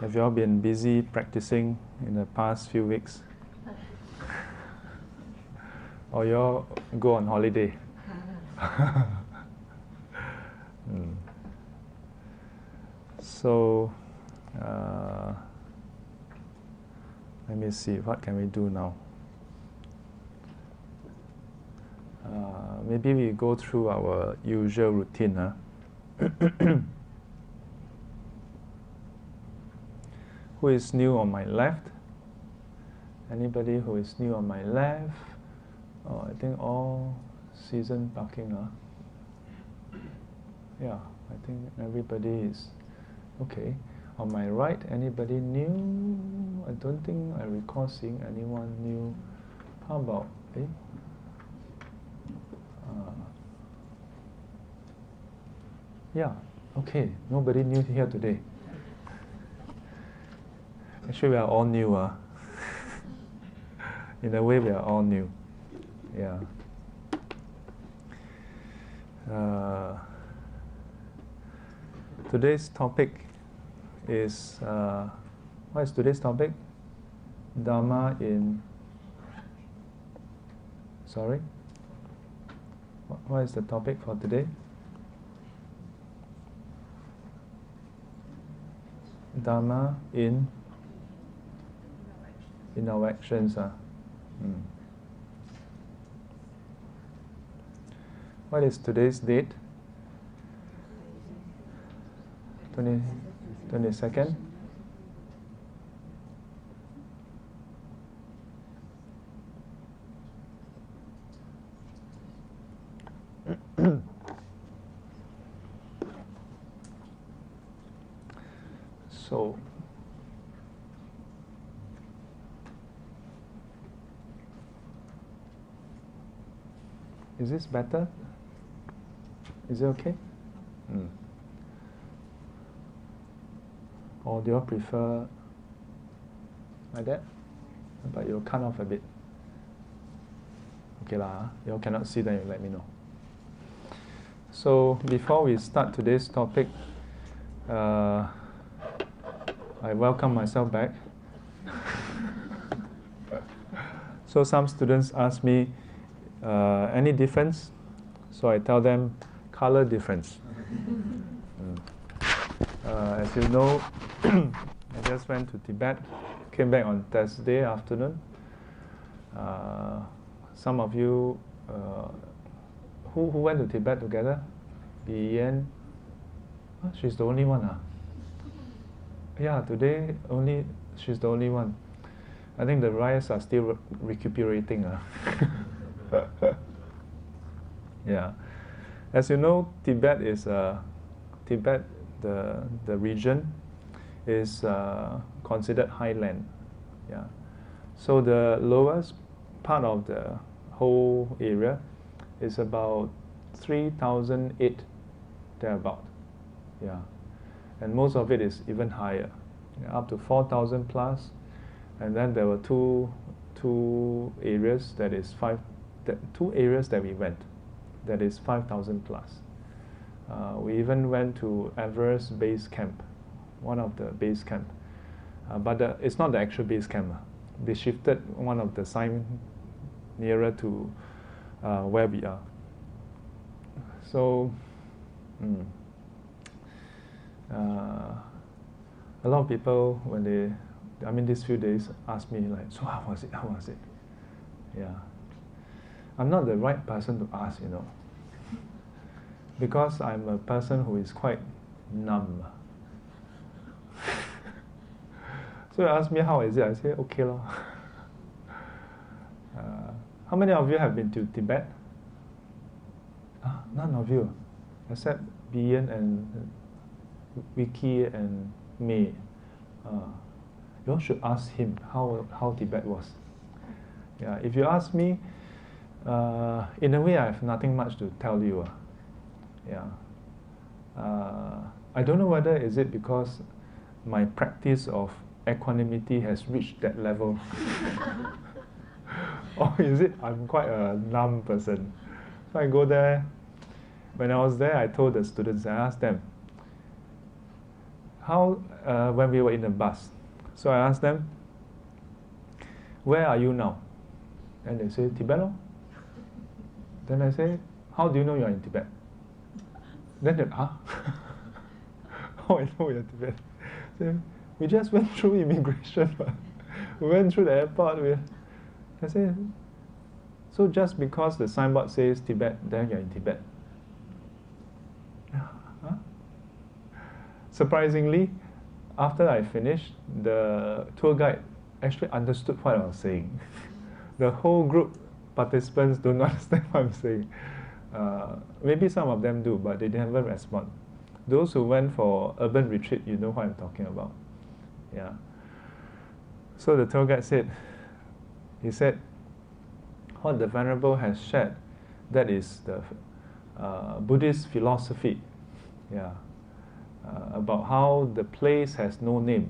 Have you all been busy practicing in the past few weeks? Or you all go on holiday? So, let me see, what can we do now? Maybe we go through our usual routine. Huh? Who is new on my left? Anybody who is new on my left? Oh, I think all season parking. Yeah, I think everybody is okay. On my right, anybody new? I don't think I recall seeing anyone new. How about yeah, okay, nobody new here today. Actually, we are all new. In a way, we are all new. Yeah. Today's topic is, what is today's topic? Dharma in, sorry? What is the topic for today? Dharma in our actions. What is today's date? 22nd? So, is this better? Is it okay? Or do you all prefer like that? But you'll cut off a bit. Okay lah, you all cannot see, then you let me know. So before we start today's topic, I welcome myself back. So some students ask me, any difference? So I tell them, color difference. As you know, I just went to Tibet, came back on Thursday afternoon. Some of you, who went to Tibet together? Bian? Oh, she's the only one. Yeah, today only she's the only one. I think the riots are still recuperating. Yeah, as you know, Tibet is Tibet. The region is considered highland. Yeah, so the lowest part of the whole area is about 3,008 thereabout. Yeah, and most of it is even higher, up to 4,000 plus. And then there were two areas that is two areas that we went, that is 5,000 plus. We even went to Everest base camp, one of the base camp, but it's not the actual base camp. They shifted one of the sign nearer to where we are. So a lot of people, when these few days, ask me like, so how was it? How was it? Yeah, I'm not the right person to ask, because I'm a person who is quite numb. So you ask me how is it, I say okay lor. How many of you have been to Tibet? None of you, except Bian and Vicky and May. You all should ask him how Tibet was. Yeah, if you ask me, in a way I have nothing much to tell you. Yeah, I don't know whether is it because my practice of equanimity has reached that level, or is it I'm quite a numb person. So I go there. When I was there, I told the students, I asked them, when we were in the bus, so I asked them, where are you now? And they say, Tibet. Lor. Then I say, how do you know you're in Tibet? Then they, how I know you're in Tibet? So, we just went through immigration. We went through the airport. I said, so just because the signboard says Tibet, then you're in Tibet? Huh? Surprisingly, after I finished, the tour guide actually understood what I was saying. The whole group participants don't understand what I'm saying. Maybe some of them do, but they never respond. Those who went for urban retreat, you know what I'm talking about. Yeah. So the tour guide said, he said, what the Venerable has shared, that is the Buddhist philosophy, yeah, about how the place has no name.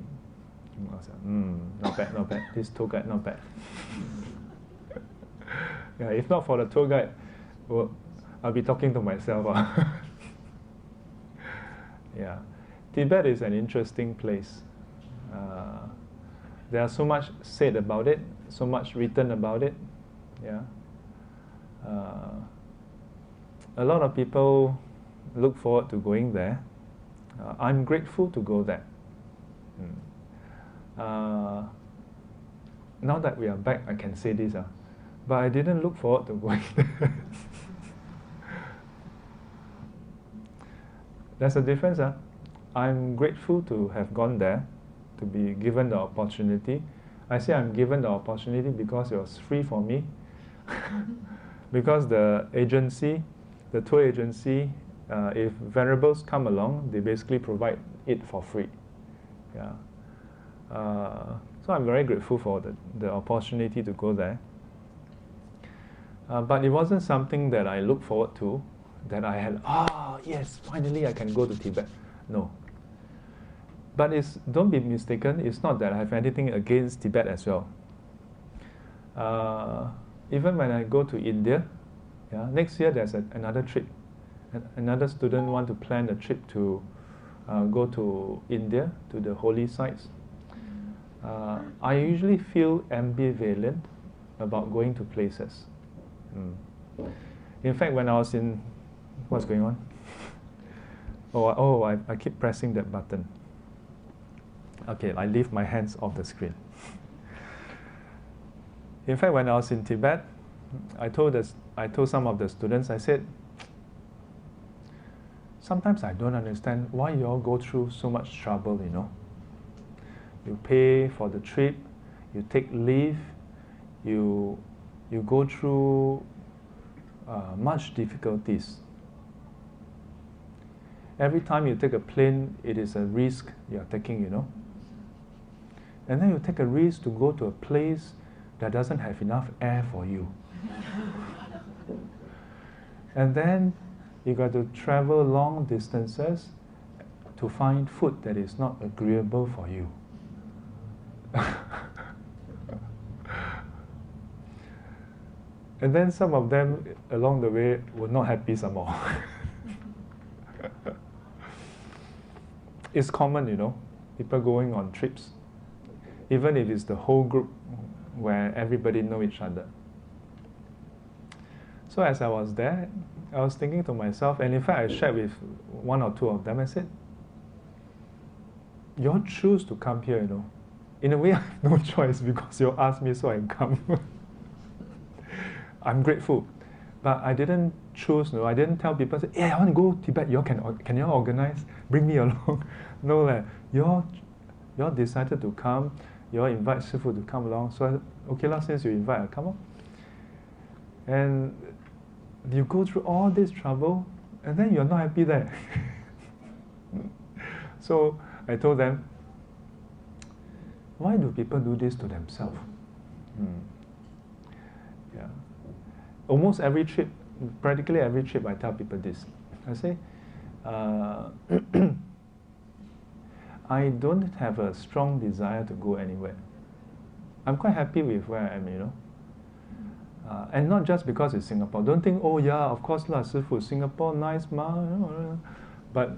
I said, not bad, not bad. This tour guide, not bad. Yeah, if not for the tour guide, well, I'll be talking to myself. Yeah, Tibet is an interesting place. There are so much said about it, so much written about it. Yeah, a lot of people look forward to going there. I'm grateful to go there. Now that we are back, I can say this, but I didn't look forward to going there. There's a difference. I'm grateful to have gone there, to be given the opportunity. I say I'm given the opportunity because it was free for me. Because the agency, the tour agency, if venerables come along, they basically provide it for free. Yeah. So I'm very grateful for the opportunity to go there. But it wasn't something that I looked forward to, that I had, yes, finally I can go to Tibet. No. But don't be mistaken, it's not that I have anything against Tibet as well. Even when I go to India, yeah, next year there's another trip. Another student want to plan a trip to go to India, to the holy sites. I usually feel ambivalent about going to places. In fact, when I was in, what's going on? I keep pressing that button. Okay, I leave my hands off the screen. In fact, when I was in Tibet, I told some of the students, I said, sometimes I don't understand why you all go through so much trouble, you know. You pay for the trip, you take leave, you go through much difficulties. Every time you take a plane, it is a risk you're taking, you know. And then you take a risk to go to a place that doesn't have enough air for you. And then you got to travel long distances to find food that is not agreeable for you. And then some of them along the way were not happy some more. It's common, you know, people going on trips, even if it's the whole group where everybody know each other. So as I was there, I was thinking to myself, and in fact I shared with one or two of them, I said, you all choose to come here, you know. In a way I have no choice because you all asked me, so I come. I'm grateful. But I didn't choose, no. I didn't tell people, say, hey, I want to go to Tibet, you all can you all organize? Bring me along. No, you all decided to come, you all invite Sifu to come along, so I, okay, since you invite, I'll come on. And you go through all this trouble, and then you're not happy there. So I told them, why do people do this to themselves? Yeah. Almost every trip, practically every trip, I tell people this. I say, I don't have a strong desire to go anywhere. I'm quite happy with where I am, you know. And not just because it's Singapore. Don't think, oh yeah, of course lah, Sifu, Singapore, nice ma. But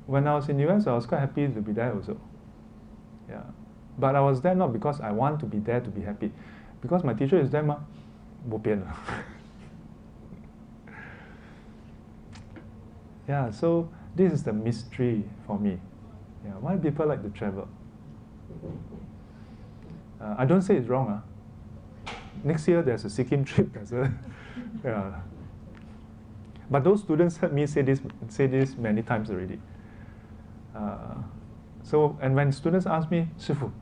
when I was in US, I was quite happy to be there also. Yeah. But I was there not because I want to be there to be happy. Because my teacher is there, ma. Bo pian. Yeah, so this is the mystery for me. Yeah, why people like to travel? I don't say it's wrong. Next year there's a Sikkim trip. Yeah. But those students heard me say this many times already. And when students ask me, Shifu,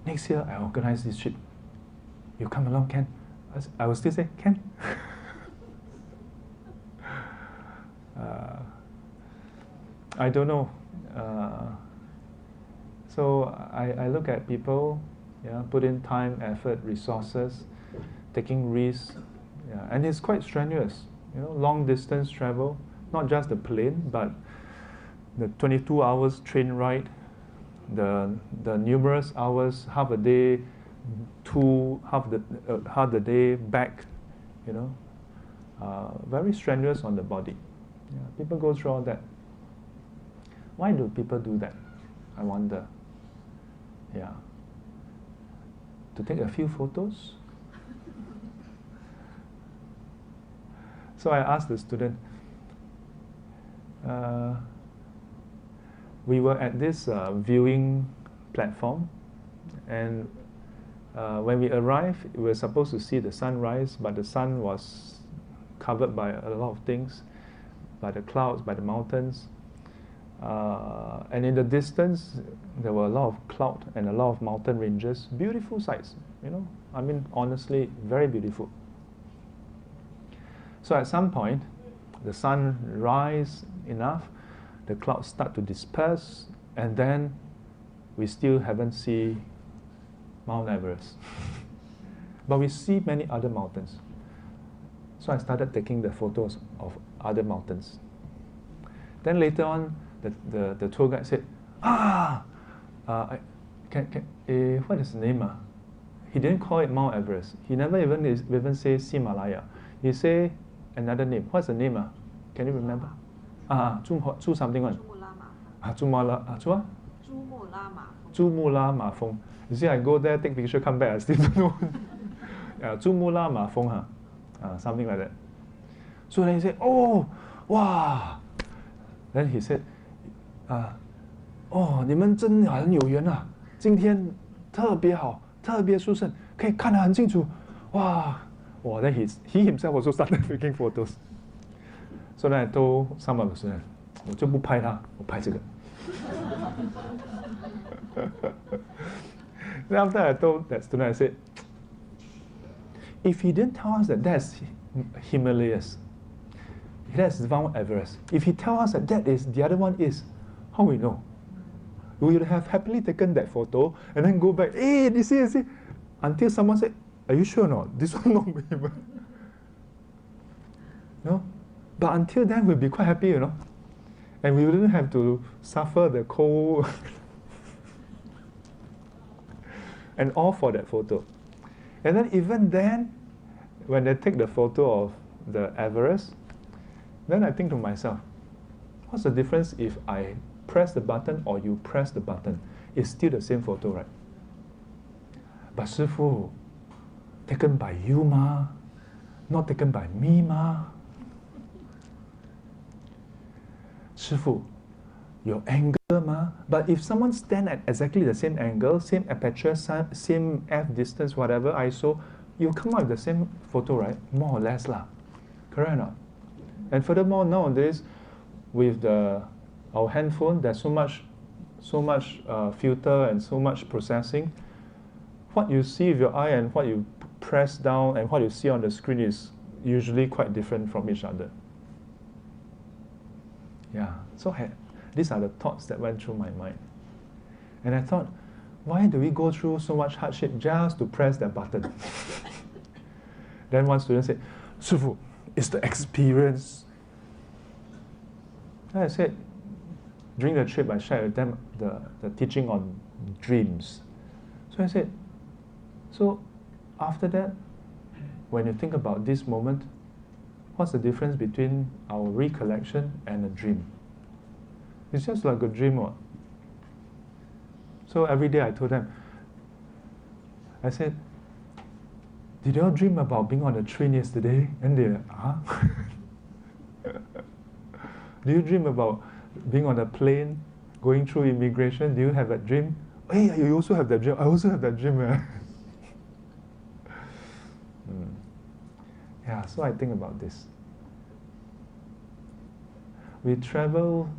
next year I organize this trip. You come along, can? I will still say, can. I don't know. So I look at people, yeah, put in time, effort, resources, taking risks, yeah, and it's quite strenuous. You know, long distance travel, not just the plane, but the 22 hours train ride, the numerous hours, half a day, half the day back, you know, very strenuous on the body. Yeah, people go through all that. Why do people do that? I wonder. Yeah. To take a few photos? So I asked the student, we were at this viewing platform, and when we arrived, we were supposed to see the sunrise, but the sun was covered by a lot of things, by the clouds, by the mountains. And in the distance, there were a lot of cloud and a lot of mountain ranges. Beautiful sights, you know. I mean, honestly, very beautiful. So at some point, the sun rises enough, the clouds start to disperse, and then we still haven't seen Mount Everest. But we see many other mountains. So I started taking the photos of other mountains. Then later on, the tour guide said, what is the name? He didn't call it Mount Everest. He never even say Himalaya. He say another name. What's the name? Can you remember? Zhu something one. Zhu Ma Feng. You see, I go there, take picture, come back, I still don't know. Zhu Ma Feng, something like that. So then he said, oh, wow. Then he said, 你们真很有缘啊！今天特别好，特别殊胜，可以看得很清楚。哇！ Wow, then he himself also started taking photos. So then I told some of the students, 我就不拍他，我拍这个。Then after I told that student, I said, if he didn't tell us that that's Himalayas, that's Mount Everest, if he tells us that that is, the other one is, how we know? We would have happily taken that photo and then go back, hey, you see, until someone said, are you sure or not? This one not me. No? But until then, we'll be quite happy, you know. And we wouldn't have to suffer the cold. And all for that photo. And then even then, when they take the photo of the Everest, then I think to myself, what's the difference if I press the button or you press the button? It's still the same photo, right? But Shifu, taken by you, ma, not taken by me, ma. Shifu, your angle, ma. But if someone stand at exactly the same angle, same aperture, same f distance, whatever ISO, you come out with the same photo, right? More or less, lah. Correct or not? And furthermore, nowadays, with our handphone, there's so much filter and so much processing. What you see with your eye and what you press down and what you see on the screen is usually quite different from each other. Yeah, so these are the thoughts that went through my mind. And I thought, why do we go through so much hardship just to press that button? Then one student said, Shifu, it's the experience. And I said, during the trip, I shared with them the teaching on dreams. So I said, so after that, when you think about this moment, what's the difference between our recollection and a dream? It's just like a dream. What? So every day I told them, I said, did you all dream about being on a train yesterday? And they're, huh? Do you dream about being on a plane, going through immigration? Do you have that dream? Hey, you also have that dream. I also have that dream. Yeah, so I think about this. We travel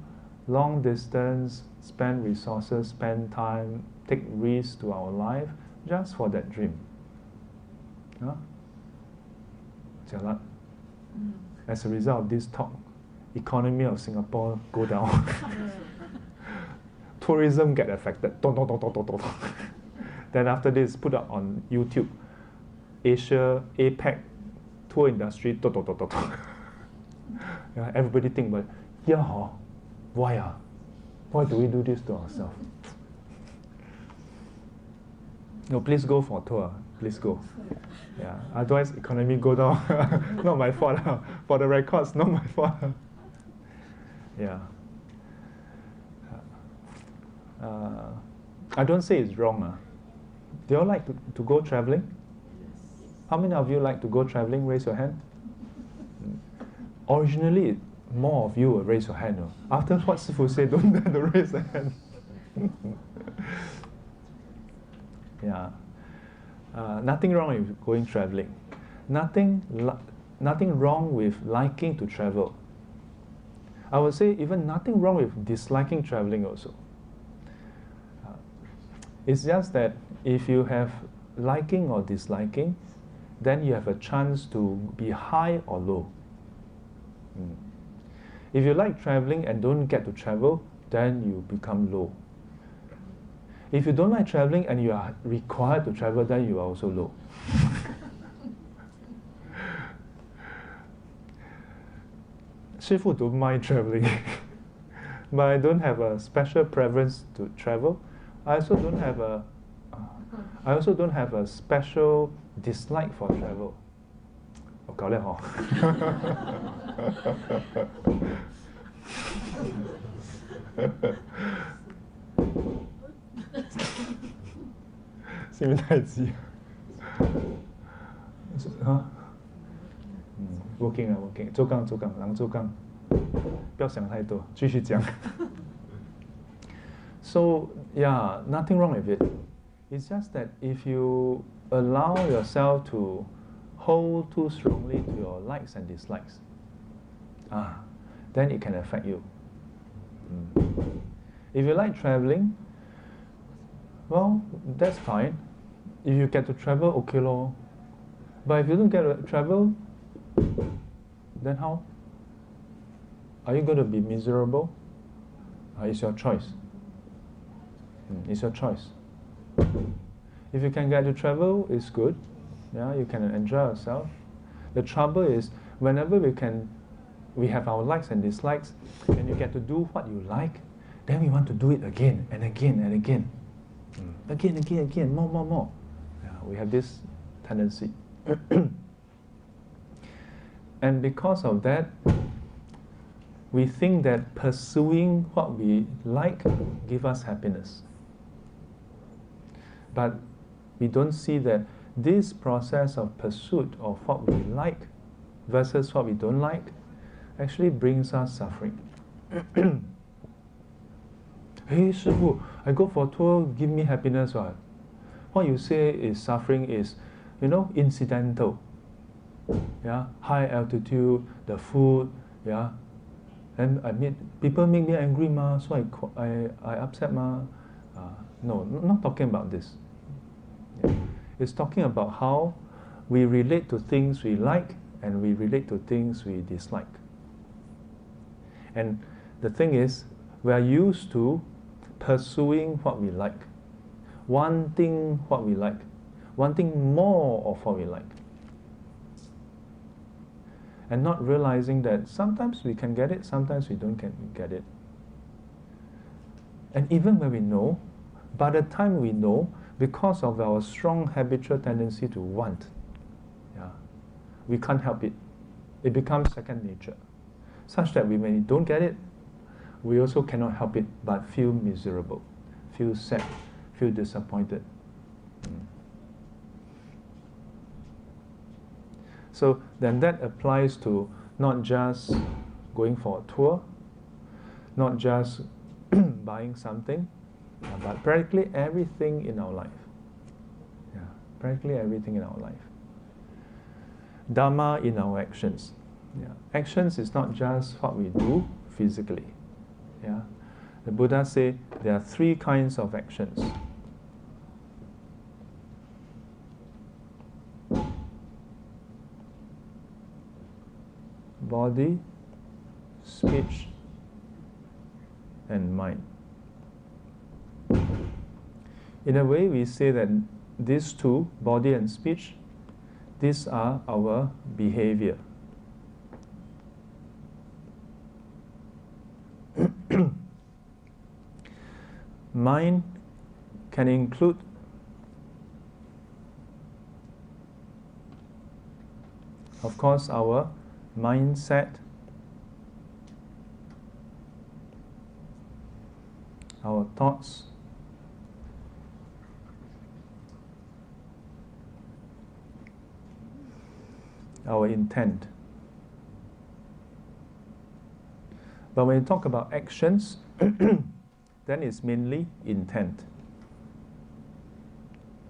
long distance, spend resources, spend time, take risks to our life just for that dream. Huh? Jialat. As a result of this talk, economy of Singapore go down. Tourism get affected. Then after this, put up on YouTube, Asia, APEC, tour industry, Yeah, everybody think about, yeah, why? Why do we do this to ourselves? No, please go for a tour. Please go. Yeah. Otherwise, economy go down. Not my fault. For the records, not my fault. Yeah. I don't say it's wrong. Do you all like to go traveling? How many of you like to go traveling? Raise your hand. Originally, more of you will raise your hand. After what Sifu said, don't dare to raise the hand. Yeah. Nothing wrong with going traveling. Nothing wrong with liking to travel. I would say even nothing wrong with disliking traveling also. It's just that if you have liking or disliking, then you have a chance to be high or low. If you like traveling and don't get to travel, then you become low. If you don't like traveling and you are required to travel, then you are also low. Shifu don't mind traveling, but I don't have a special preference to travel. I also don't have a special dislike for travel. 我搞叻嗬。是不是太急？啊？working 啊 working， 做工，人做工，不要想太多，继续讲。So yeah, nothing wrong with it. It's just that if you allow yourself to hold too strongly to your likes and dislikes, then it can affect you. If you like traveling, well, that's fine. If you get to travel, okay lor. But if you don't get to travel, then how? Are you going to be miserable? It's your choice. It's your choice. If you can get to travel, it's good. Yeah, you can enjoy yourself. The trouble is, whenever we have our likes and dislikes, and you get to do what you like, then we want to do it again and again and again. Again, more. Yeah, we have this tendency. And because of that, we think that pursuing what we like gives us happiness. But we don't see that this process of pursuit of what we like versus what we don't like actually brings us suffering. Hey, Shifu, I go for a tour, give me happiness. What you say is suffering is, incidental. Yeah, high altitude, the food, yeah. And people make me angry, so I upset, No, not talking about this. Yeah. It's talking about how we relate to things we like and we relate to things we dislike. And the thing is, we are used to pursuing what we like, wanting what we like, wanting more of what we like, and not realizing that sometimes we can get it, sometimes we don't get it. And even when we know, by the time we know, because of our strong habitual tendency to want, we can't help it. It becomes second nature, such that when we don't get it, we also cannot help it but feel miserable, feel sad, feel disappointed. So then that applies to not just going for a tour, not just buying something, but practically everything in our life. Yeah, practically everything in our life. Dharma in our actions. Yeah. Actions is not just what we do physically. Yeah. The Buddha said there are 3 kinds of actions. Body, speech, and mind. In a way, we say that these 2, body and speech, these are our behavior. Mind can include of course our mindset, our thoughts, our intent. But when you talk about actions, then it's mainly intent.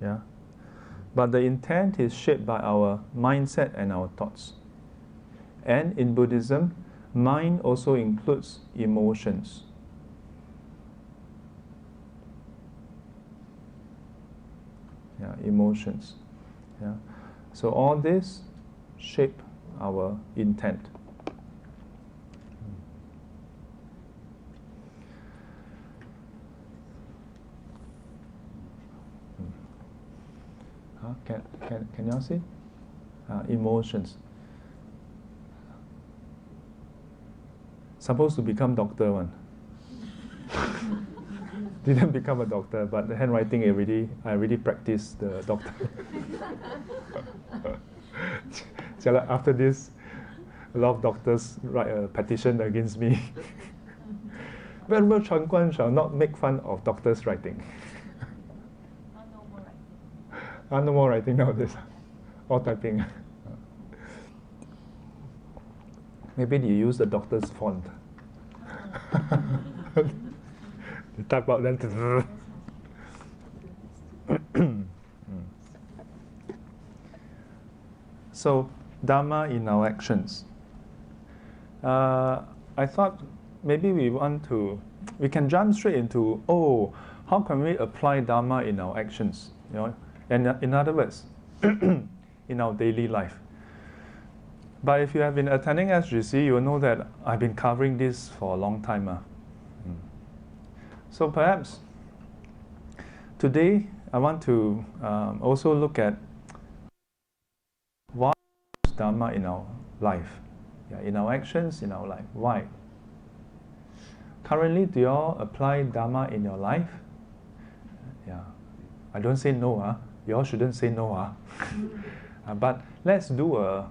Yeah. But the intent is shaped by our mindset and our thoughts. And in Buddhism, mind also includes emotions. Yeah, emotions. Yeah. So all this shape our intent. Can you all see? Emotions. Supposed to become doctor one. Didn't become a doctor, but the handwriting I already practiced the doctor. After this, a lot of doctors write a petition against me. Ven Chuan Guan shall not make fun of doctors' writing. No more writing nowadays. All typing. Maybe you use the doctor's font. You type out then. So, Dharma in our actions. I thought maybe we can jump straight into, how can we apply Dharma in our actions? You know, and in other words, in our daily life. But if you have been attending SGC, you will know that I've been covering this for a long time. So perhaps today I want to also look at why is Dharma in our life, in our actions, in our life. Why? Currently, do you all apply Dharma in your life? Yeah, I don't say no. You all shouldn't say no. But let's do a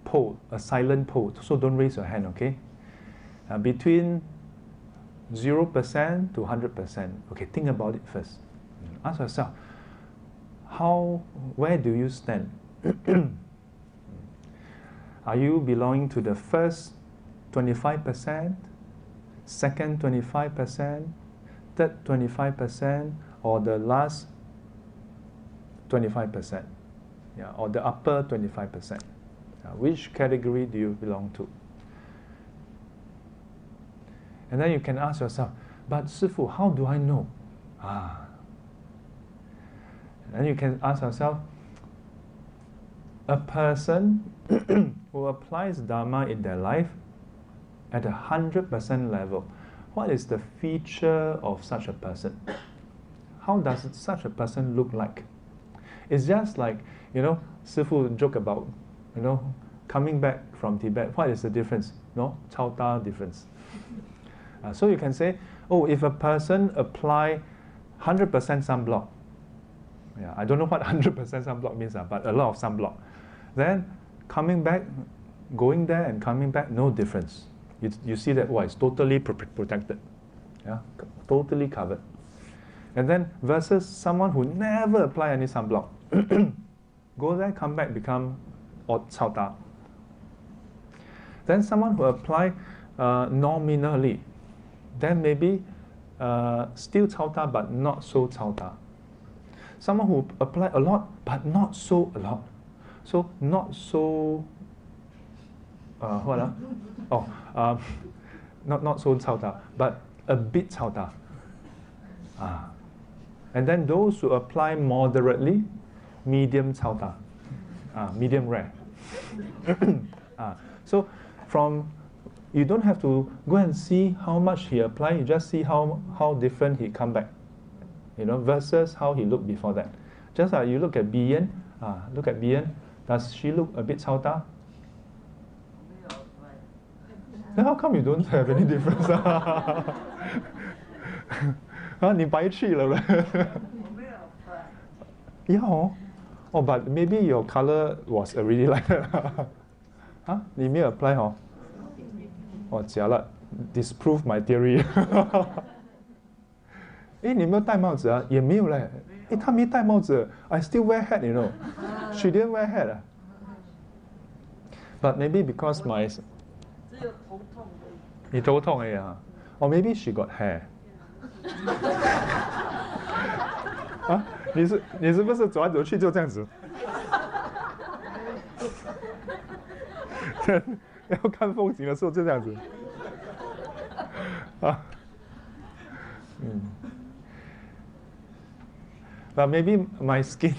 poll, a silent poll. So don't raise your hand, okay? Between 0% to 100%. Okay, think about it first. Ask yourself, where do you stand? Are you belonging to the first 25%, second 25%, third 25%, or the last 25%? Yeah, or the upper 25%. Which category do you belong to? And then you can ask yourself, but Sifu, how do I know? And you can ask yourself, a person who applies Dharma in their life at 100% level, what is the feature of such a person? How does such a person look like? It's just like, Sifu joke about, coming back from Tibet. What is the difference? Chao Ta difference. So you can say, if a person apply 100% sunblock, I don't know what 100% sunblock means, but a lot of sunblock, then coming back, going there and coming back, no difference. You see that, it's totally protected. Yeah, totally covered. And then versus someone who never apply any sunblock. Go there, come back, become cao ta. Then someone who apply nominally, then maybe still cao ta but not so cao ta. Someone who apply a lot but not so a lot. So not so not so cao ta, but a bit cao ta. And then those who apply moderately, medium cao ta, medium rare. So from, you don't have to go and see how much he applied, you just see how different he come back, versus how he looked before that. Just like you look at Bian, does she look a bit cao ta? Then how come you don't have any difference? 你白去了 Yeah, but maybe your color was already like that. 你没有 apply 假了 disprove my theory. 你有没有戴帽子啊？也没有嘞。他没戴帽子 I still wear hat, She didn't wear hat. But maybe because my... 你头痛而已啊。Or maybe she got hair. 你是不是走来走去就这样子？要看风景的时候就这样子。But maybe my skin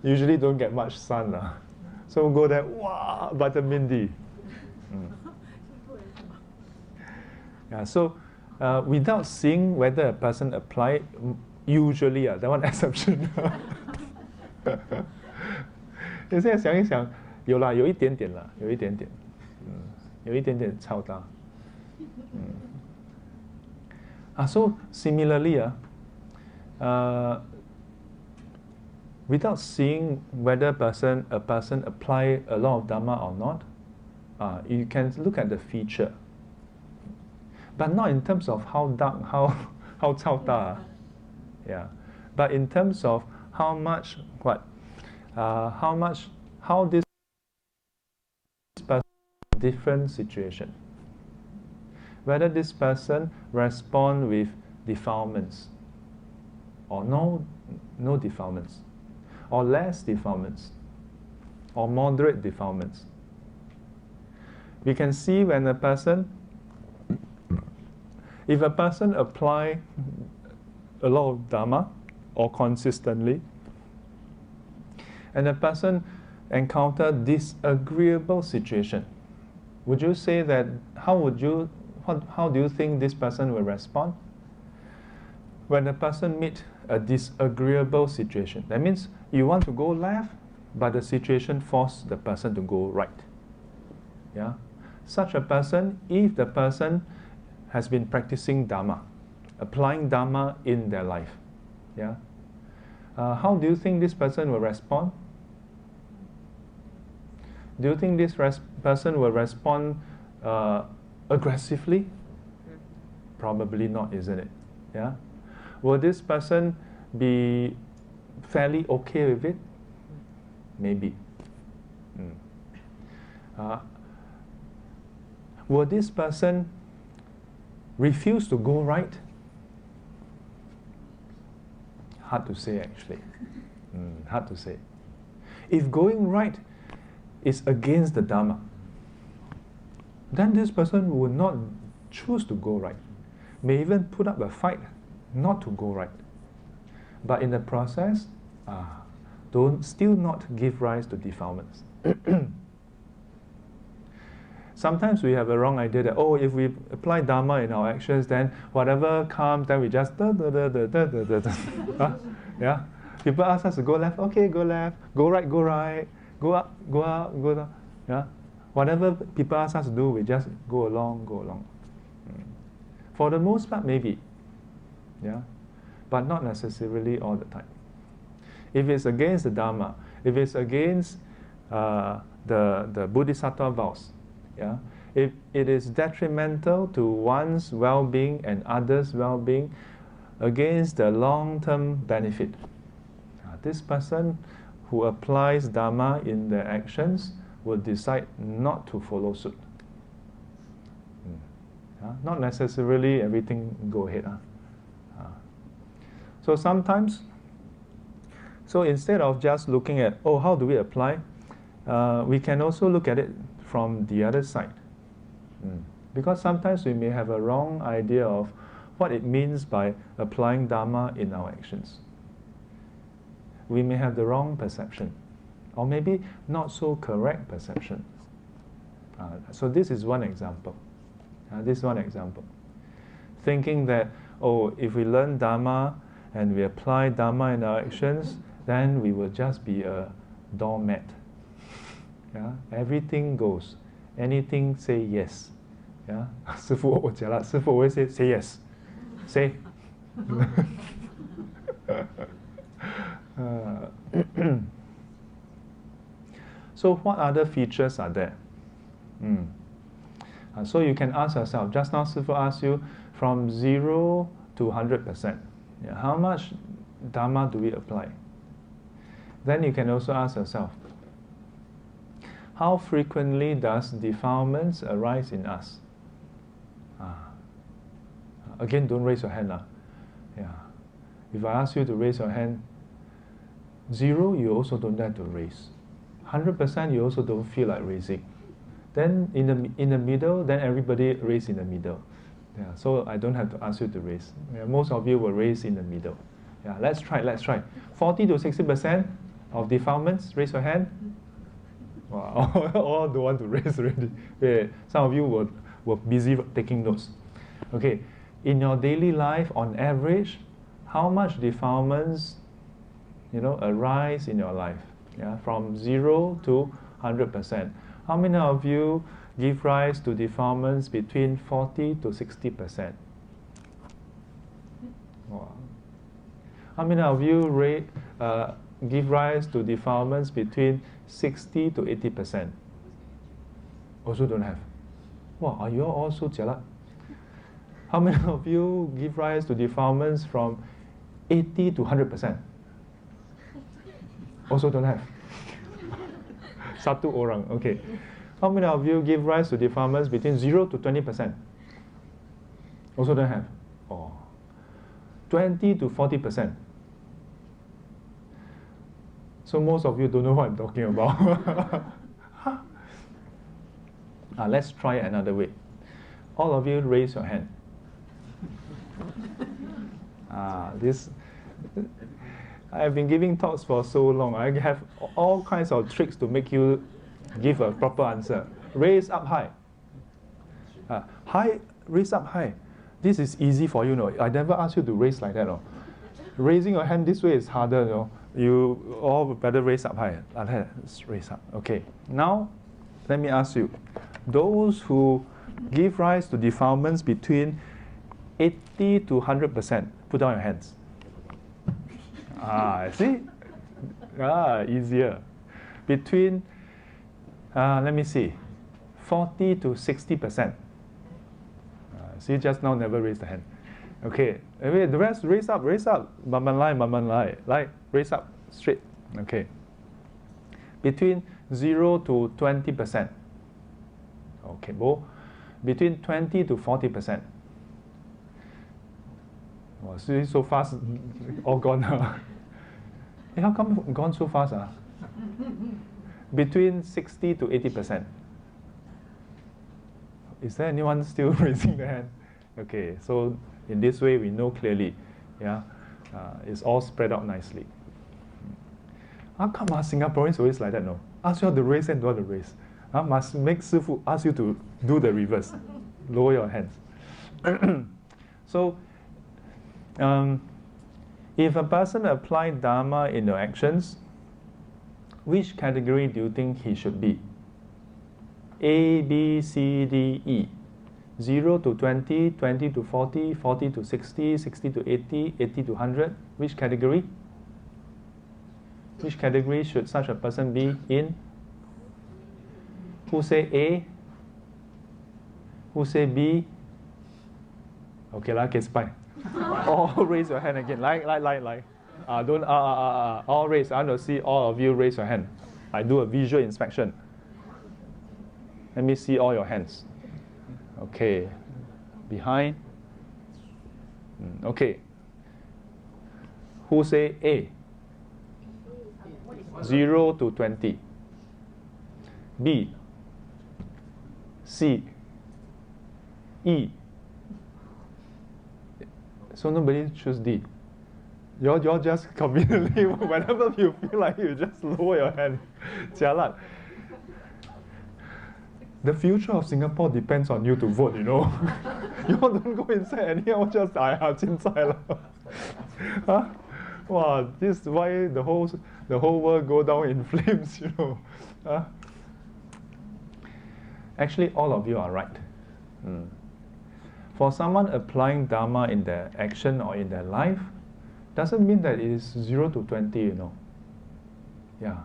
usually don't get much sun. So go there, wow, vitamin D. Yeah, so without seeing whether a person applied, usually that one exception. 你现在想一想，有啦，有一点点啦，有一点点超大。So similarly, without seeing whether a person apply a lot of Dharma or not, you can look at the feature, but not in terms of how dark, how cao ta, but in terms of how this person different situation, whether this person respond with defilements or no defilements, or less defilements, or moderate defilements. We can see when a person, if a person apply a lot of Dharma or consistently, and a person encounter disagreeable situation, would you say that, how do you think this person will respond? When a person meet a disagreeable situation, that means you want to go left, but the situation forces the person to go right. Such a person, if the person has been practicing Dharma, applying Dharma in their life, how do you think this person will respond? Do you think this person will respond aggressively? Probably not, isn't it? Will this person be fairly okay with it? Maybe. Will this person refuse to go right? Hard to say, actually. Hard to say. If going right is against the Dharma, then this person will not choose to go right. May even put up a fight not to go right. But in the process, still not give rise to defilements. Sometimes we have a wrong idea that, if we apply Dharma in our actions, then whatever comes, then we just People ask us to go left, okay, go left, go right, go up, go down. Whatever people ask us to do, we just go along. For the most part, maybe. But not necessarily all the time. If it's against the Dharma, if it's against the Bodhisattva vows, if it is detrimental to one's well-being and others' well-being against the long-term benefit, this person who applies Dharma in their actions will decide not to follow suit. Not necessarily everything go ahead. So sometimes, so instead of just looking at, oh, how do we apply, we can also look at it from the other side. Because sometimes we may have a wrong idea of what it means by applying Dharma in our actions. We may have the wrong perception, or maybe not so correct perception. So this is one example. This is one example. Thinking that, oh, if we learn Dharma and we apply Dharma in our actions, then we will just be a doormat. Everything goes. Anything, say yes. 师父我讲了，师父我会 say yes. Say. So what other features are there? So you can ask yourself, just now Sifu asked you, from 0 to 100%, how much Dharma do we apply? Then you can also ask yourself, how frequently does defilements arise in us? Again, don't raise your hand. If I ask you to raise your hand, 0, you also don't dare to raise. 100%, you also don't feel like raising. Then in the middle, then everybody raise in the middle. So I don't have to ask you to raise. Most of you will raise in the middle. Let's try. 40 to 60% of defilements, raise your hand. Wow, all don't want to raise already. Some of you were busy taking notes. Okay, in your daily life, on average, how much defilements, arise in your life? From 0 to 100%. How many of you give rise to defilements between 40 to 60%? Wow. How many of you give rise to defilements between 60 to 80%? Also don't have. Wow, are you all so jialat? How many of you give rise to defilements from 80 to 100%? Also don't have. Satu orang, okay. How many of you give rise to defilements between 0 to 20%? Also don't have. 20 to 40%. So most of you don't know what I'm talking about. Let's try another way. All of you raise your hand. I've been giving talks for so long. I have all kinds of tricks to make you give a proper answer. Raise up high. High, raise up high. This is easy for you, I never ask you to raise like that, Raising your hand this way is harder, You all better raise up high. Let's raise up. Okay. Now, let me ask you. Those who give rise to defilements between 80 to 100%, put down your hands. See? Easier. Between, let me see, 40 to 60%. See, just now never raised the hand. Okay, the rest, raise up. Maman lai. Like, raise up, straight. Okay. Between 0 to 20%. Okay, Bo. Between 20 to 40%. Wow, see, so fast, all gone now. How come gone so fast? Between 60 to 80%. Is there anyone still raising their hand? Okay, so in this way we know clearly, it's all spread out nicely. How come Singaporeans always like that? No, ask you how to raise and don't want to raise. Must make Sifu ask you to do the reverse. Lower your hands. So, if a person applied Dharma in your actions, which category do you think he should be? A, B, C, D, E. 0 to 20, 20 to 40, 40 to 60, 60 to 80, 80 to 100. Which category? Which category should such a person be in? Who say A? Who say B? Okay, like it's fine. All raise your hand again. Like. Don't. All raise. I want to see all of you raise your hand. I do a visual inspection. Let me see all your hands. Okay. Behind. Okay. Who say A? 0 to 20. B. C. E. So nobody choose D. You're just conveniently, whenever you feel like you just lower your hand. Jialat. The future of Singapore depends on you to vote, you know. You don't go inside anyhow, just 现在了. Huh? Wow, this is why the whole world go down in flames, you know. Huh? Actually, all of you are right. For someone applying Dharma in their action or in their life, doesn't mean that it is 0 to 20, you know. Yeah.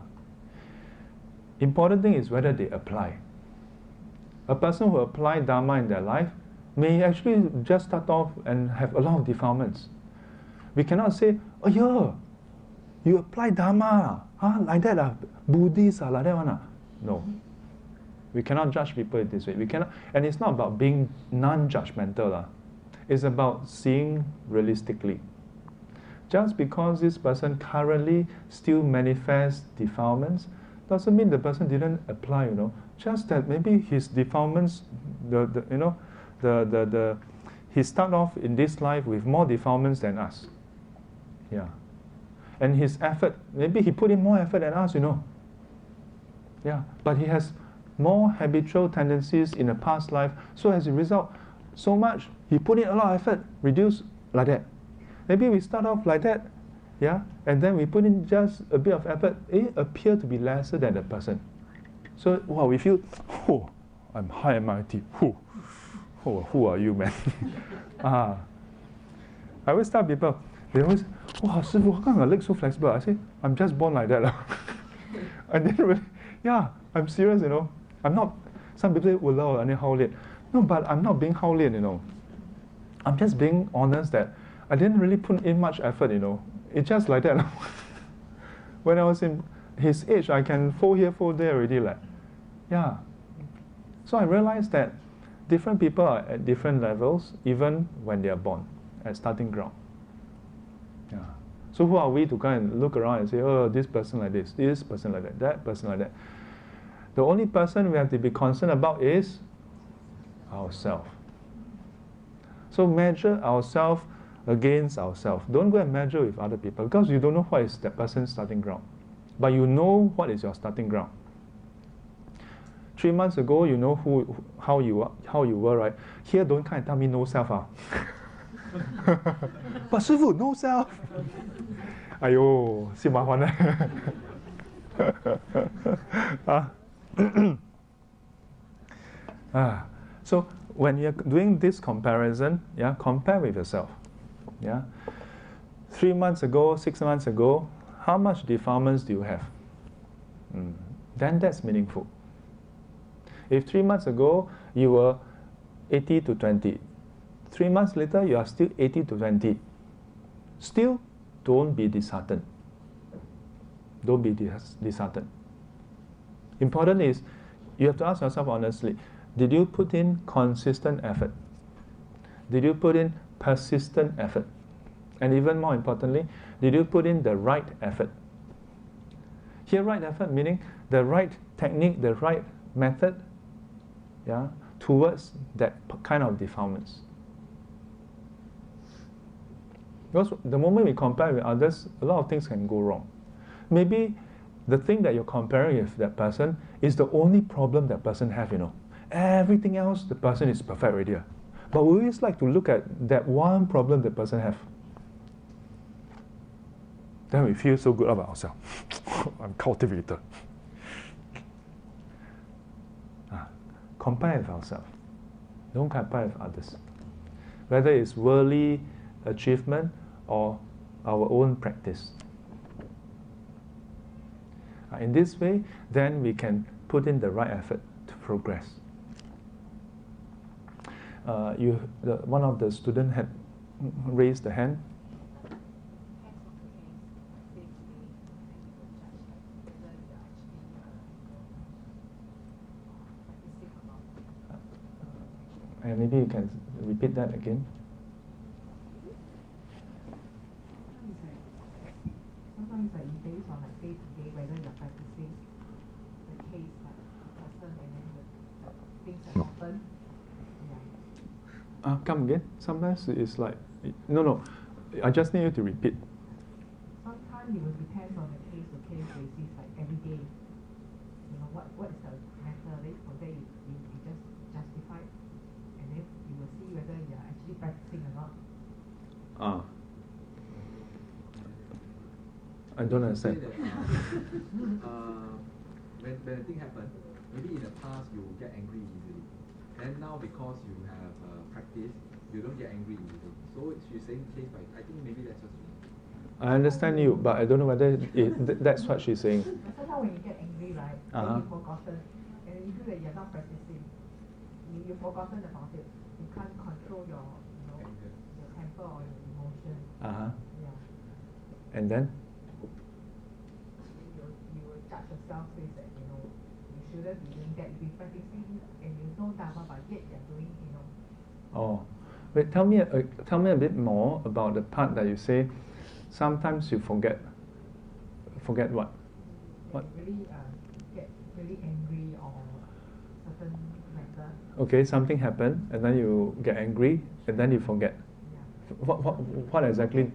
Important thing is whether they apply. A person who applies Dharma in their life may actually just start off and have a lot of defilements. We cannot say, oh yeah, you apply Dharma, like that, Buddhists like that one. No. We cannot judge people in this way. We cannot, and it's not about being non-judgmental. It's about seeing realistically. Just because this person currently still manifests defilements doesn't mean the person didn't apply, you know. Just that maybe his defilements, he start off in this life with more defilements than us. Yeah. And his effort, maybe he put in more effort than us, you know. Yeah. But he has more habitual tendencies in a past life. So as a result, so much, he put in a lot of effort, reduce like that. Maybe we start off like that, yeah, and then we put in just a bit of effort, it appear to be lesser than the person. So, wow, we feel, oh, I'm high MIT, who are you, man? I always tell people, they always, wow, Sifu, how come your legs so flexible? I say, I'm just born like that. I didn't really, yeah, I'm serious, you know. I'm not, some people say, well, how late? No, but I'm not being how late, you know. I'm just being honest that I didn't really put in much effort, you know. It's just like that. When I was in his age, I can fold here, fold there already. Like, yeah. So I realized that different people are at different levels, even when they are born, at starting ground. Yeah. So who are we to kind of look around and say, oh, this person like this person like that person like that. The only person we have to be concerned about is ourselves. So measure ourselves against ourselves. Don't go and measure with other people because you don't know what is that person's starting ground. But you know what is your starting ground. 3 months ago, you know how you were, right? Here, don't kind of tell me no self. But Shifu, no self. Ayo, si mahwan. So when you're doing this comparison, yeah, compare with yourself. Yeah, 3 months ago, 6 months ago, how much defilements do you have? Then that's meaningful. If 3 months ago you were 80 to 20, 3 months later you are still 80 to 20, still don't be disheartened. Don't be disheartened. Important is you have to ask yourself honestly, did you put in consistent effort? Did you put in persistent effort? And even more importantly, did you put in the right effort? Here, right effort meaning the right technique, the right method, yeah, towards that kind of defilements. Because the moment we compare with others, a lot of things can go wrong. Maybe the thing that you're comparing with that person is the only problem that person have, you know. Everything else, the person is perfect already. But we always like to look at that one problem the person have. Then we feel so good about ourselves. I'm cultivated. Compare with ourselves. Don't compare with others. Whether it's worldly achievement or our own practice. In this way, then we can put in the right effort to progress. one of the students had raised the hand. And maybe you can repeat that again. Sometimes you based on like day to day whether you're practicing the case like the person and then the things that happen. Yeah. Come again. Sometimes it's like no. I just need you to repeat. Sometimes it will depend on the case to case basis, like every day. You know what is the matter? Then from there you just justify, and then you will see whether you're actually practicing or not. I don't understand. That, when a thing happens, maybe in the past you get angry easily. And now because you have practice, you don't get angry easily. So she's saying case by, I think maybe that's what she means. I understand you, but I don't know whether that's what she's saying. Sometimes when you get angry, right, then you've forgotten, and you feel that you're not practicing. You've forgotten about it. You can't control your temper or your emotion. Yeah. And then? You will judge yourself, say that you shouldn't be doing that. You've been practicing and you know Dharma, but yet you're doing, Oh, wait. Tell me a bit more about the part that you say. Sometimes you forget. Forget what? What? Really get really angry or certain matter. Okay, something happened, and then you get angry, and then you forget. Yeah. What exactly? The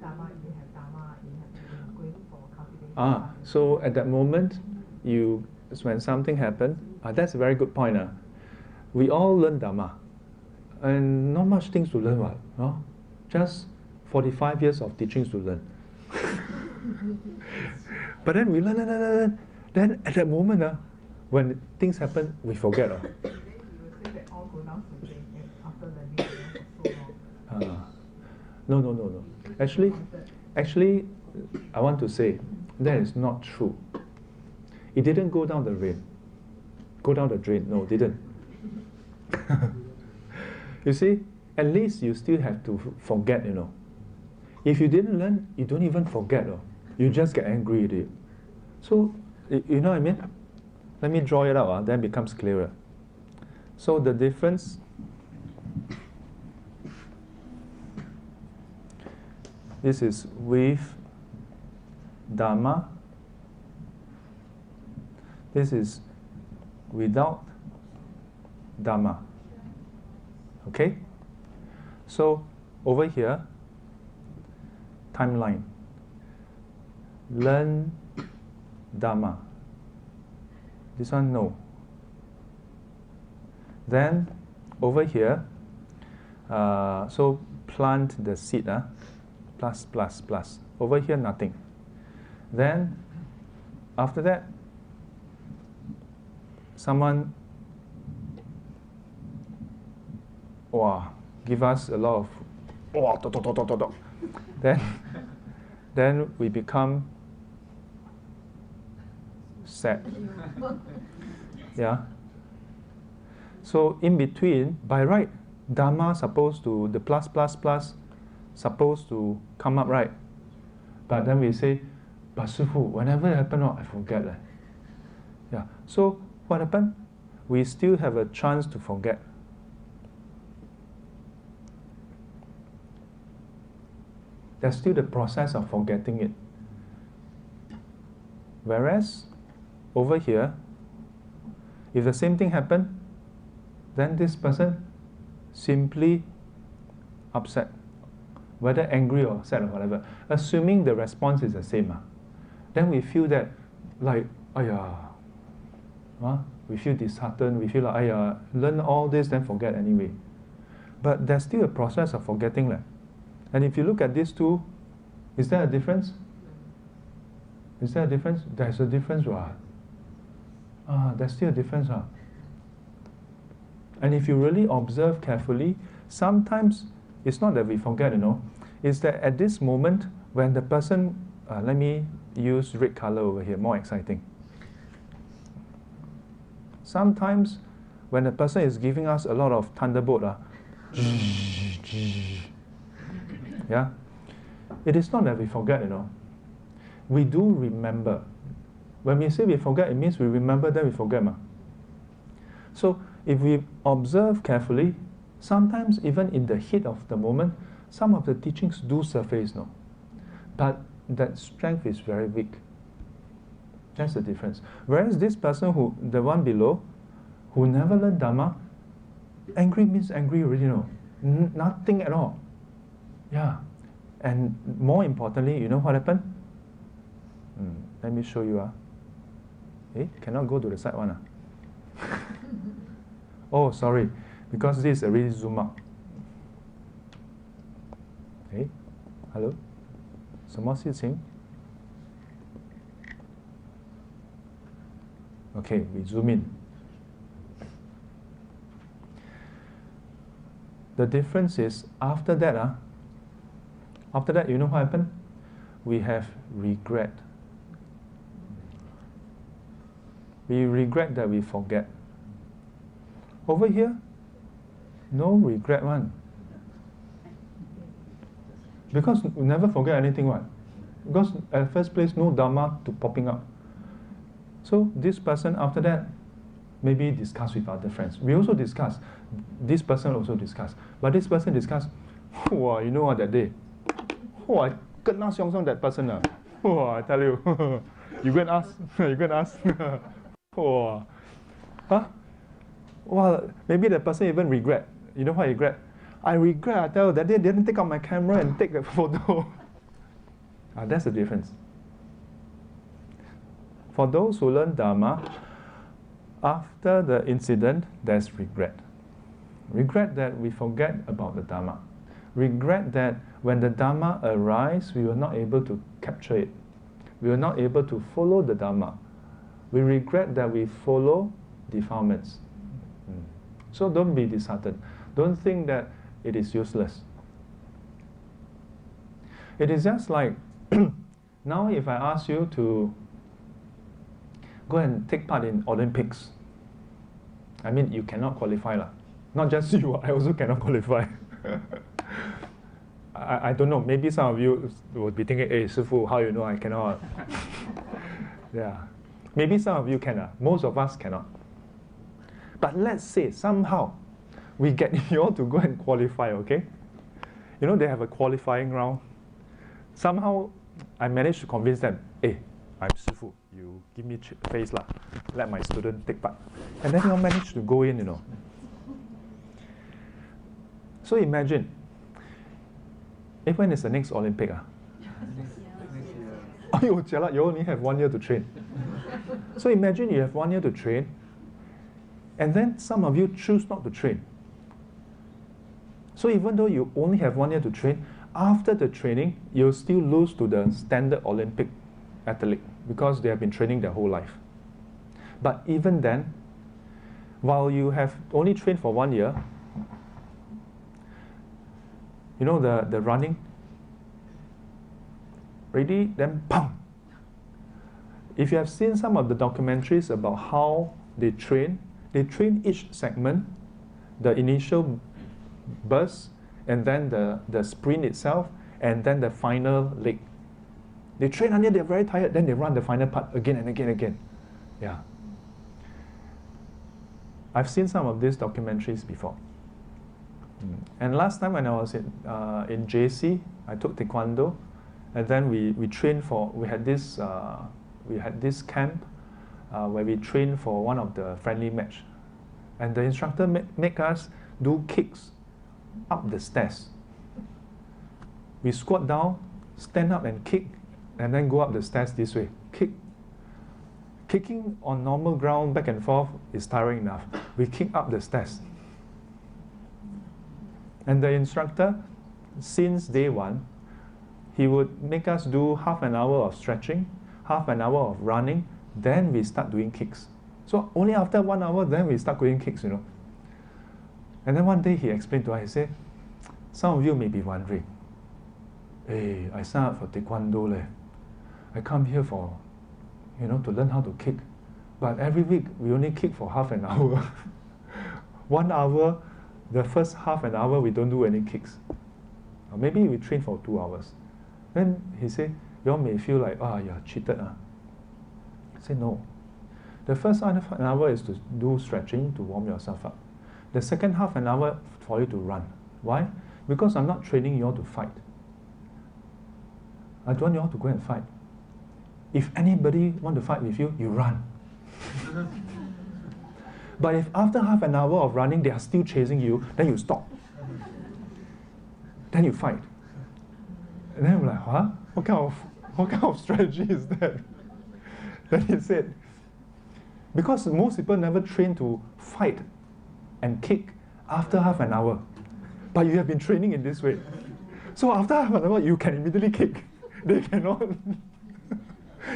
Dharma, you have Dharma, you have going for cultivation. So at that moment, when something happened, that's a very good point. We all learn Dharma, and not much things to learn, what? No? Just 45 years of teachings to learn. But then we learn. Then at that moment, when things happen, we forget. Then you will say that all go down to the after learning for so long. No. Actually, I want to say that is not true. It didn't go down the drain. No, it didn't. You see, at least you still have to forget, If you didn't learn, you don't even forget. You just get angry with it. So, you know what I mean? Let me draw it out, then it becomes clearer. So the difference, this is with Dharma. This is without Dharma. Okay? So over here, timeline. Learn Dharma. This one, no. Then over here, so plant the seed, plus. Over here, nothing. Then after that, someone give us a lot of then we become sad. Yeah. So in between, by right, Dharma the plus supposed to come up, right? But then we say, but Sư-Phụ, whenever it happens, I forget. Yeah. So what happened? We still have a chance to forget. There's still the process of forgetting it. Whereas, over here, if the same thing happened, then this person simply upset, whether angry or sad or whatever, assuming the response is the same. Then we feel that, like, we feel disheartened, we feel like, learn all this, then forget anyway. But there's still a process of forgetting. And if you look at these two, is there a difference? Is there a difference? There's a difference, there's still a difference. And if you really observe carefully, sometimes it's not that we forget, it's that at this moment, when the person, let me use red color over here, more exciting. Sometimes when a person is giving us a lot of thunderbolt, yeah, it is not that we forget, We do remember. When we say we forget, it means we remember, then we forget. So if we observe carefully, sometimes even in the heat of the moment, some of the teachings do surface, but that strength is very weak. That's the difference. Whereas this person, the one below, who never learned Dharma, angry means angry already, nothing at all. Yeah. And more importantly, you know what happened? Let me show you. Cannot go to the side one. Oh, sorry, because this is already zoom out. Hello? 什么事情? Okay, we zoom in. The difference is after that, you know what happened? We have regret. We regret that we forget. Over here, no regret one. Because we never forget anything, what? Because at the first place, no Dharma to popping up. So this person after that, maybe discuss with other friends. We also discuss. This person also discuss. But this person discuss, wow, you know what, that day? Oh, I kena siong that person. Oh, I tell you. You go and ask. You go and ask. Oh. Huh? Well, maybe the person even regret. You know what I regret? I regret, I tell you, that they didn't take out my camera and take the photo. That's the difference. For those who learn Dharma, after the incident, there's regret. Regret that we forget about the Dharma. Regret that when the Dharma arises, we were not able to capture it. We were not able to follow the Dharma. We regret that we follow defilements. So don't be disheartened. Don't think that it is useless. It is just like, now if I ask you to go and take part in Olympics, I mean, you cannot qualify. Not just you, I also cannot qualify. I don't know, maybe some of you would be thinking, hey, Sifu, how you know I cannot? Yeah. Maybe some of you can, most of us cannot. But let's say somehow we get you all to go and qualify, okay? You know, they have a qualifying round. Somehow I managed to convince them, hey, I'm Sifu, you give me face lah, let my student take part. And then you all managed to go in, So imagine, when is the next Olympic? Oh, you only have 1 year to train. So imagine you have 1 year to train, and then some of you choose not to train. So even though you only have 1 year to train, after the training, you'll still lose to the standard Olympic athlete because they have been training their whole life. But even then, while you have only trained for 1 year, you know the running? Ready? Then pam! If you have seen some of the documentaries about how they train each segment, the initial burst, and then the sprint itself, and then the final leg. They train until they're very tired, then they run the final part again and again and again. Yeah. I've seen some of these documentaries before. And last time when I was in JC, I took Taekwondo, and then we trained we had this camp where we trained for one of the friendly match. And the instructor make us do kicks up the stairs. We squat down, stand up and kick, and then go up the stairs this way. Kicking on normal ground back and forth is tiring enough. We kick up the stairs. And the instructor, since day one, he would make us do half an hour of stretching, half an hour of running, then we start doing kicks. So only after 1 hour, then we start doing kicks, And then one day he explained to us, he said, some of you may be wondering, hey, I signed up for Taekwondo leh. I come here for, to learn how to kick. But every week, we only kick for half an hour. 1 hour, the first half an hour we don't do any kicks. Or maybe we train for 2 hours. Then he said, you all may feel like, you're cheated. I say, no. The first half an hour is to do stretching to warm yourself up. The second half an hour for you to run. Why? Because I'm not training you all to fight. I don't want you all to go and fight. If anybody want to fight with you, you run. But if after half an hour of running, they are still chasing you, then you stop. Then you fight. And then I'm like, huh? What kind of strategy is that? Then he said, because most people never train to fight and kick after half an hour. But you have been training in this way. So after half an hour, you can immediately kick. They cannot.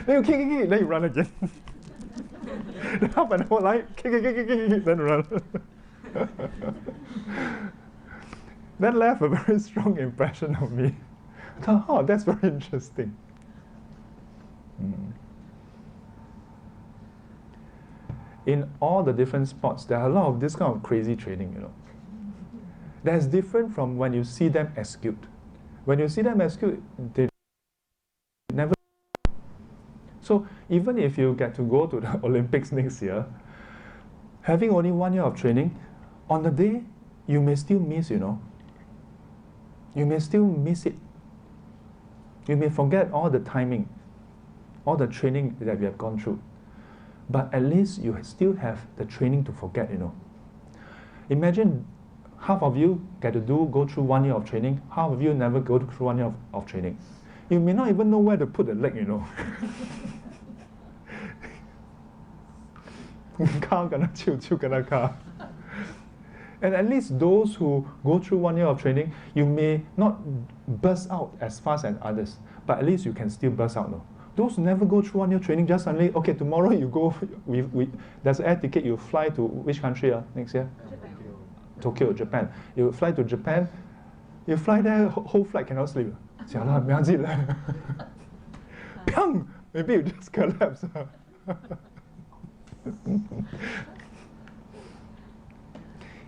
Then you kick, then you run again. Then half an hour, like, kick, then run. That left a very strong impression on me. I thought, oh, that's very interesting. In all the different sports, there are a lot of this kind of crazy training, you know. That's different from when you see them execute. When you see them execute, they never. So even if you get to go to the Olympics next year, having only 1 year of training, on the day, you may still miss, you know. You may still miss it. You may forget all the timing, all the training that we have gone through. But at least you still have the training to forget, you know. Imagine half of you get to go through 1 year of training, half of you never go through 1 year of training. You may not even know where to put the leg, you know. And at least those who go through 1 year of training, you may not burst out as fast as others, but at least you can still burst out, no? Those who never go through 1 year training, just suddenly, okay, tomorrow you go, there's an air ticket, you fly to which country next year? Tokyo, Japan. You fly to Japan, you fly there, whole flight cannot sleep. Maybe you just collapse.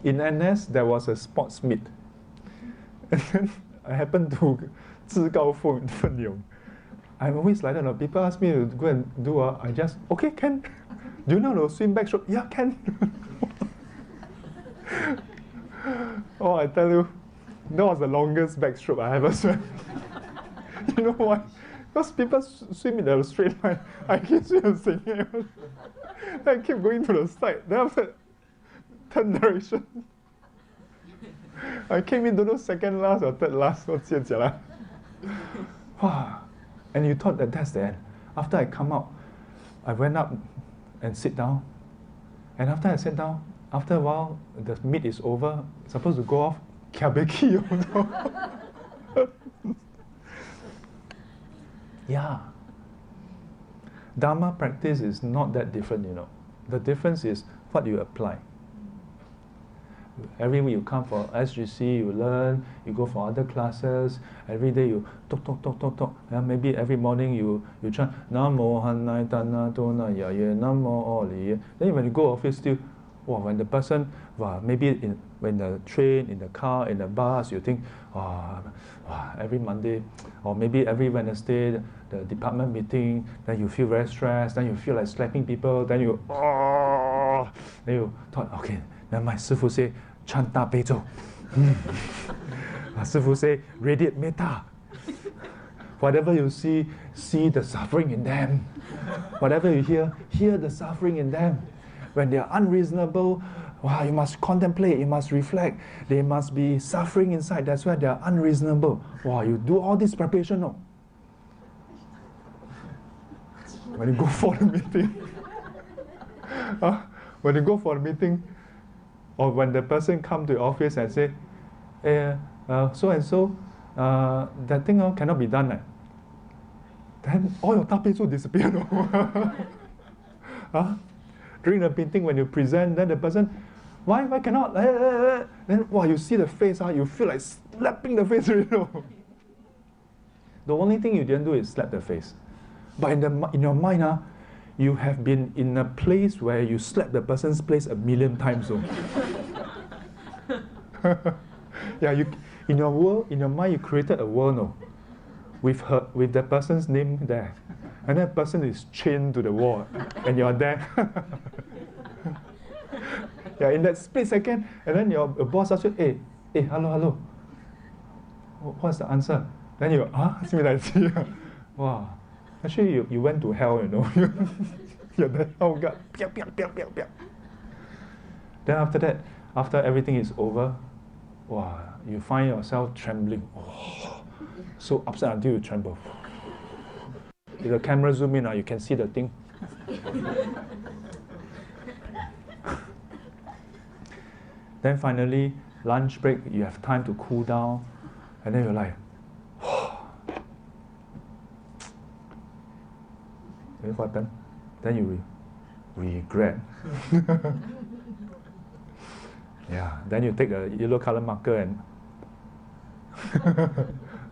In NS, there was a sports meet. And then I happened to 自告奋勇. I'm always like that. No? People ask me to go and do, I just, okay, can. Do you know how to swim backstroke? Yeah, can. Oh, I tell you, that was the longest backstroke I ever swam. You know why? Because people swim in a straight line. I keep swimming. Then I keep going to the side. Then after that, turn direction. I came in, don't know, second last or third last. And you thought that that's the end. After I come out, I went up and sit down. And after I sat down, after a while, the meet is over, supposed to go off. Yeah. Dharma practice is not that different, you know. The difference is what you apply. Every week you come for SGC, you learn, you go for other classes, every day you talk. And maybe every morning you chant Namo Hanai Tana Tona Yaye Namo Oli. Then when you go office still, when the person, maybe when the train, in the car, in the bus, you think, every Monday, or maybe every Wednesday, the department meeting, then you feel very stressed, then you feel like slapping people, then you thought, okay, then my Sifu say, chant Da Bei Zhou. Sifu say, radiate metta. Whatever you see the suffering in them. Whatever you hear the suffering in them. When they are unreasonable, you must contemplate, you must reflect. They must be suffering inside. That's why they are unreasonable. You do all this preparation, no? When you go for the meeting, when you go for the meeting, or when the person come to the office and say, so and so, that thing cannot be done. Then all your tapis will disappear. During the meeting, when you present, then the person, why cannot? Then you see the face, you feel like slapping the face. You know? The only thing you didn't do is slap the face. But in your mind, you have been in a place where you slap the person's face 1,000,000 times. So. Yeah, you in your world, in your mind, you created a world, no, with that person's name there, and that person is chained to the wall, and you're there. Yeah, in that split second, and then your boss asks you, hey, hello. What's the answer? Then you, wow. Actually, you went to hell, you know. You're the hell god. Then after that, after everything is over, wow, you find yourself trembling. Oh, so upset until you tremble. If the camera zoom in, you can see the thing. Then finally, lunch break, you have time to cool down, and then you're like, what happened? Then you regret. Yeah, then you take a yellow color marker and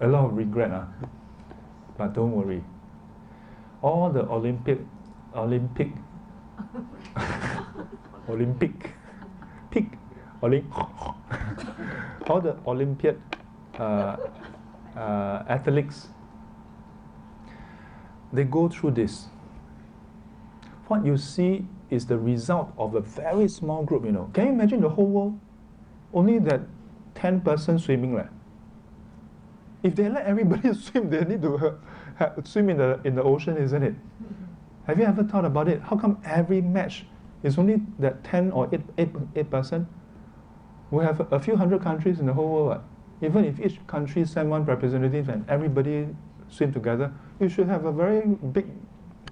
a lot of regret. But don't worry. All the Olympic all the Olympiad athletes, they go through this. What you see is the result of a very small group, you know. Can you imagine the whole world? Only that 10 persons swimming. Right? If they let everybody swim, they need to swim in the ocean, isn't it? Have you ever thought about it? How come every match is only that 10 or 8 person? We have a few hundred countries in the whole world. Right? Even if each country send one representative and everybody swim together, you should have a very big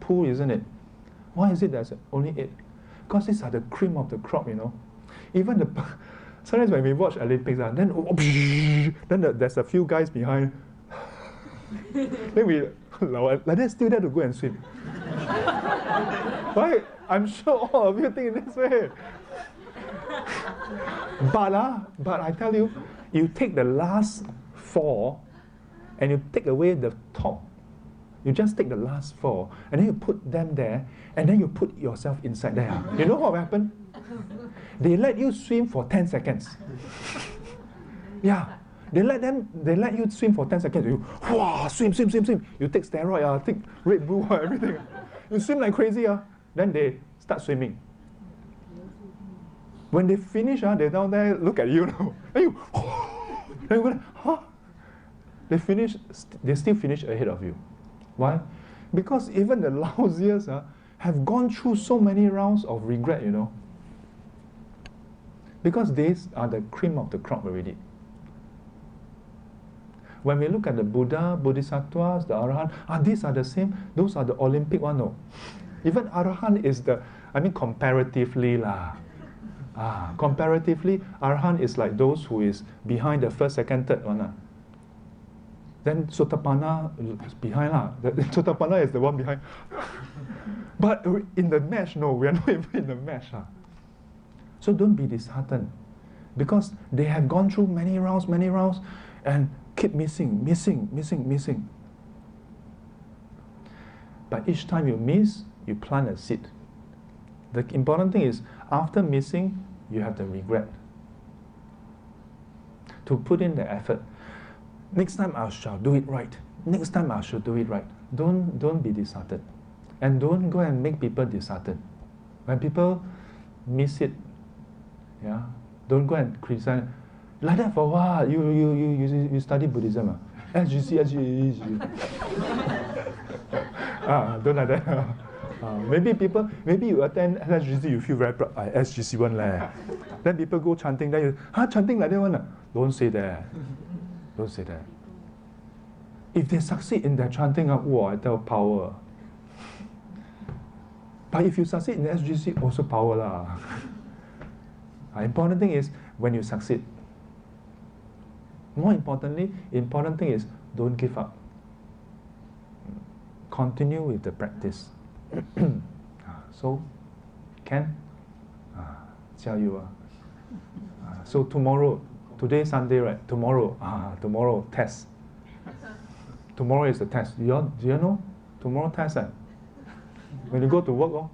pool, isn't it? Why is it there's only 8? Because these are the cream of the crop, you know. Even sometimes when we watch Olympics, then there's a few guys behind. Then we like that still there to go and swim. Right? I'm sure all of you think this way. But I tell you, you take the last 4 and you take away the top. You just take the last 4 and then you put them there and then you put yourself inside there. You know what will happen? They let you swim for 10 seconds. Yeah. They let you swim for 10 seconds. You swim. You take steroid, take Red Bull, everything. You swim like crazy. Then they start swimming. When they finish, they down there look at you now. And you, then you go, huh? They still finish ahead of you. Why? Because even the lousiest have gone through so many rounds of regret, you know. Because these are the cream of the crop already. When we look at the Buddha, Bodhisattvas, the Arahant, these are the same. Those are the Olympic one, no. Even Arahant is comparatively comparatively, Arahant is like those who is behind the first, second, third one. Then Sotapanna is behind. Sotapanna is the one behind. But in the match, no, we are not even in the match. So don't be disheartened. Because they have gone through many rounds, and keep missing. But each time you miss, you plant a seed. The important thing is, after missing, you have the regret. To put in the effort. Next time I shall do it right. Next time I shall do it right. Don't be disheartened. And don't go and make people disheartened. When people miss it, don't go and criticize. Like that for what? You study Buddhism? SGC. Don't like that. Maybe you attend SGC, you feel very proud. SGC one leh. Then people go chanting, then you, chanting like that one. Don't say that. Don't say that. If they succeed in their chanting, I tell power. But if you succeed in the SGC, also power lah. Important thing is when you succeed. More importantly, important thing is don't give up. Continue with the practice. So, can? Tell you. So tomorrow, today Sunday, right? Tomorrow test. Tomorrow is the test. Do you know? Tomorrow test. When you go to work,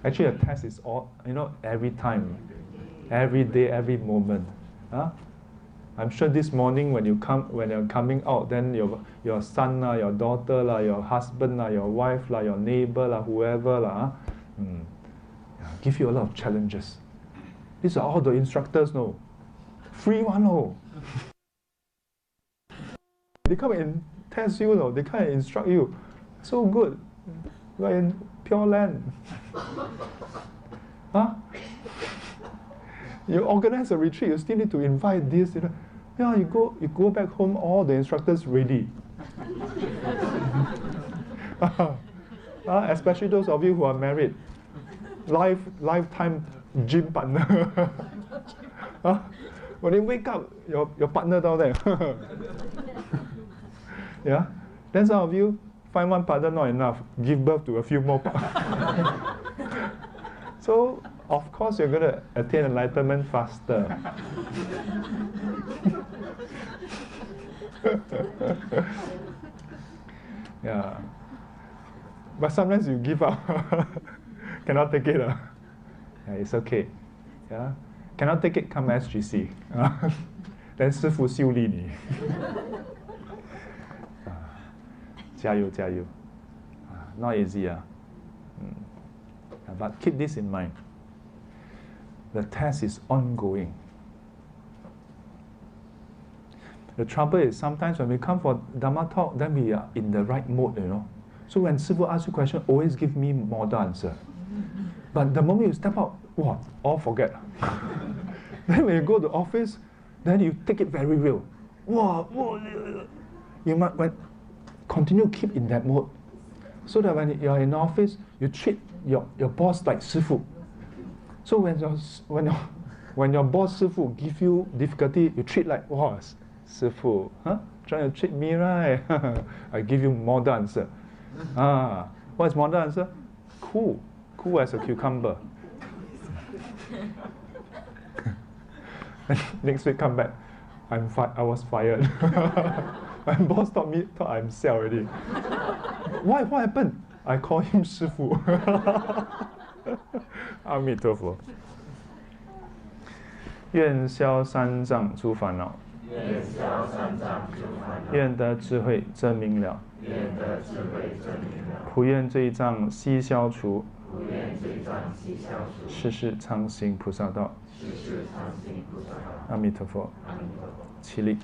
Actually, a test is all, every time. every day, every moment. Huh? I'm sure this morning when you're coming out, then your son your daughter your husband your wife your neighbor whoever give you a lot of challenges. These are all the instructors, no. Free one, no. They come and test you, no. They come and instruct you. So good. We're in Pure Land. Huh? You organize a retreat, you still need to invite this, Yeah, you go back home, all the instructors ready. Especially those of you who are married. Lifetime gym partner. When you wake up, your partner down there. Yeah? Then some of you find one partner not enough, give birth to a few more partners. So, of course, you're going to attain enlightenment faster. Yeah. But sometimes you give up. Cannot take it. Yeah, it's okay. Yeah? Cannot take it, come SGC. Then 师父修理你。加油加油。Not easy. But keep this in mind. The test is ongoing. The trouble is sometimes when we come for Dharma talk, then we are in the right mode, So when Sifu asks you a question, always give me model answer. But the moment you step out, all forget. Then when you go to the office, then you take it very real. You might continue to keep in that mode. So that when you're in the office, you treat your boss like Sifu. So when your boss Sifu give you difficulty, you treat like, Sifu, trying to treat me, right? I give you model answer. What is model answer? Cool as a cucumber. Next week come back, I was fired. My boss thought I'm sick already. Why? What happened? I call him 师父。阿弥陀佛。愿消三障诸烦恼。愿消三障诸烦恼。愿得智慧真明了。愿得智慧真明了。普愿罪障悉消除。普愿罪障悉消除。世世常行菩萨道。世世常行菩萨道。阿弥陀佛。阿弥陀佛。起立。